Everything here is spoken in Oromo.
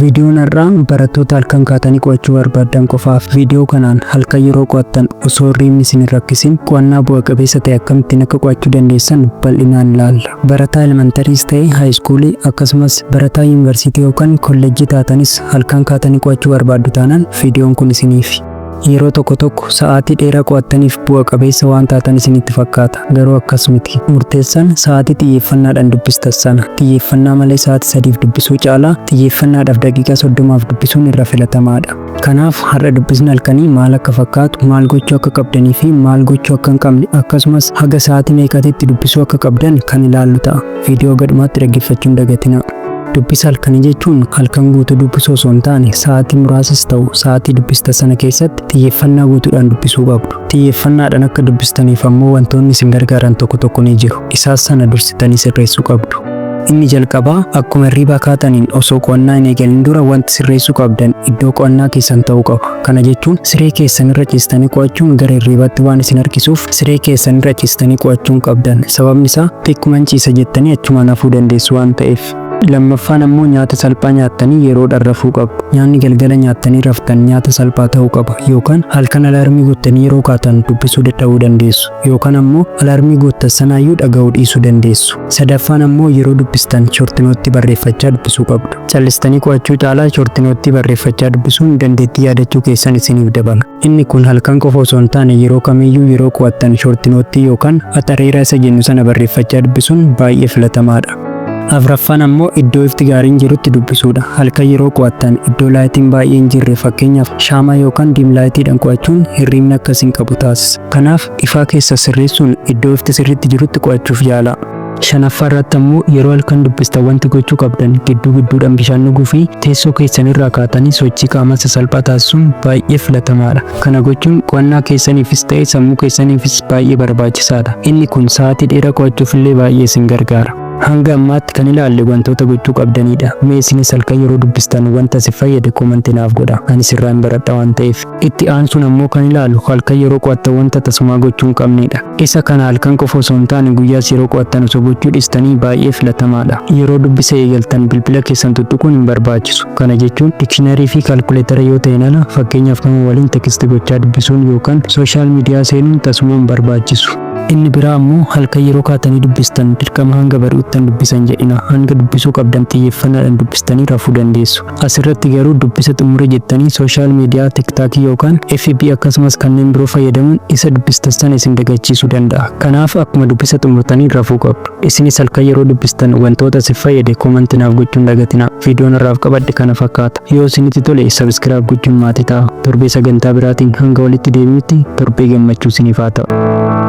Viidiyoon irraa barattoota halkan kaatanii qo'achuu barbaaddan qofaaf. Viidiyoo kanaan halkan yeroo qo'attan osoo riimni isin hin rakkisin qo'annaa bu'a qabeessa ta'e akkamittiin akka qo'achuu dandeessan bal'inaan ilaalla. Barataa elemantariis ta'e haayiskuulii akkasumas barataa yuunivarsiitii yookaan kolleejjii taatanis halkan kaatanii qo'achuu barbaaddu taanaan viidiyoon kun isiniif. Yeroo tokko sa'aatii dheeraa qo'attaniif bu'a qabeessa waan taatan isinitti fakkaata. Garuu akkas miti. Murteessaan sa'aatii xiyyeeffannaadhaan dubbistan sana. Xiyyeeffannaa malee sa'aatii 3 dubbisuu caalaa xiyyeeffannaadhaaf daqiiqaa 30 dubbisuun irra filatamaadha. Kanaaf har'a dubbisni halkanii maal akka fakkaatu, maal gochuu akka qabdanii fi maal gochuu akka hin qabne akkasumas haga sa'aatii meeqaatti dubbisuu akka qabdan kan ilaallu ta'a. Viidiyoo gadhumaatti dhaggeeffachuu hin dagatinaa. Dubbisa halkanii jechuun halkan guutuu dubbisuu osoo hin taane sa'aatii muraasas ta'u sa'aatii dubbista sana keessatti xiyyeeffannaa guutuudhaan dubbisuu qabdu. Xiyyeeffannaadhaan akka dubbistaniif ammoo wantoonni isin gargaaran tokko ni jiru. Isaas sana dursitanii sirreessuu qabdu. Inni jalqabaa akkuma hirriibaa kaataniin osoo qo'annaa hin eegalin dura wanti sirreessuu qabdan iddoo qo'annaa keessan ta'uu qaba. Kana jechuun siree keessan irra ciistanii qo'achuun gara hirriibaatti waan isin harkisuuf siree keessan irra ciistanii qo'achuu qabdan. Sababni isaa xiqquma ciisa jettanii achumaan hafuu dandeessu waan ta'eef. Lammaffaan ammoo nyaata salphaa nyaattanii yeroodhaan rafuu qabdu. Nyaanni galgala nyaattanii raftan nyaata salphaa ta'uu qaba yookaan halkan alaarmii guuttanii yeroo kaatan dubbisuu dadhabuu dandeessu yookaan ammoo alaarmii guuttan sanaayyuu dhaga'uu dhiisuu dandeessu. Sadaffaan ammoo yeroo dubbistan shortinootti barreeffachaa dubbisuu qabdu. Callistanii qo'achuu caalaa shortinootti barreeffachaa dubbisuun dandeettii yaadachuu keessan isiniif dabala. Inni kun halkan qofa osoo hin taane yeroo kamiyyuu yeroo qo'attan shortinootti yookaan axareeraa isa jennu sana barreeffachaa dubbisuun baay'ee filatamaadha. Afraffaan ammoo iddoo ifti gaariin jirutti dubbisuudha. Halkan yeroo qo'attan iddoo laayitiin baay'ee hin jirre fakkeenyaaf shaamaa yookaan diimlaayitiidhaan qo'achuun hirriibni akkasiin qabu taasisa. Kanaaf ifaa keessa sirreessuun iddoo ifti sirriitti jirutti qo'achuuf yaala. Shanaffaa irratti ammoo yeroo halkan dubbistan wanti gochuu qabdan gidduudhaan bishaan dhuguu fi teessoo keessan irraa kaatanii sochii qaamaa sasalphaa taasisuun baay'ee filatamaadha. Kana gochuun qo'annaa keessaniifis ta'e sammuu keessaniifis baay'ee barbaachisaadha. Inni kun sa'aatii dheeraa qo'achuuf illee baay'ee isin gargaara. Hanga ammaatti kan ilaalle wantoota gochuu qabdanidha. Mee isinis halkan yeroo dubbistan wanta si fayyade koomentii naaf godha. Ani sirraan baradha waan ta'eef. Itti aansuun ammoo kan ilaallu halkan yeroo qo'attan wanta tasumaa gochuu hin qabnedha. Isa kana halkan qofa osoo hin taane guyyaas yeroo qo'attan osoo gochuu dhiistanii baay'ee filatamaadha. Yeroo dubbisa eegaltan bilbila keessan tuttuquun hin barbaachisu. Kana jechuun dikshiinarii fi kaalkuleetara yoo ta'e ala fakkeenyaaf nama waliin tekstii gochaa dubbisuun yookaan sooshaal miidiyaa seenuun tasuma hin barbaachisu. Inni biraa ammoo halkan yeroo kaatanii dubbistan dirqama hanga bari'uttan dubbisan jedhina. Hanga dubbisuu qabdan xiyyeeffannaadhaan dubbistanii rafuu dandeessu. Asirratti garuu dubbisa xumure jettanii sooshaal miidiyaa tiktaakii yookaan FB akkasumas kanneen biroo fayyadamuun isa dubbistan sana isin dagachiisuu danda'a. Kanaaf akkuma dubbisa xumurtanii rafuu qabdu. Isinis halkan yeroo dubbistan wantoota si fayyade koomentii naaf gochuun dagatina. Viidiyoon irraaf qabadde kana fakkaata. Yoo isinitti tole sabiskiraayib gochuun maatii ta'a. Torbee sagantaa biraatiin hanga walitti deebinutti torbee gammachuu isiniif haa ta'u.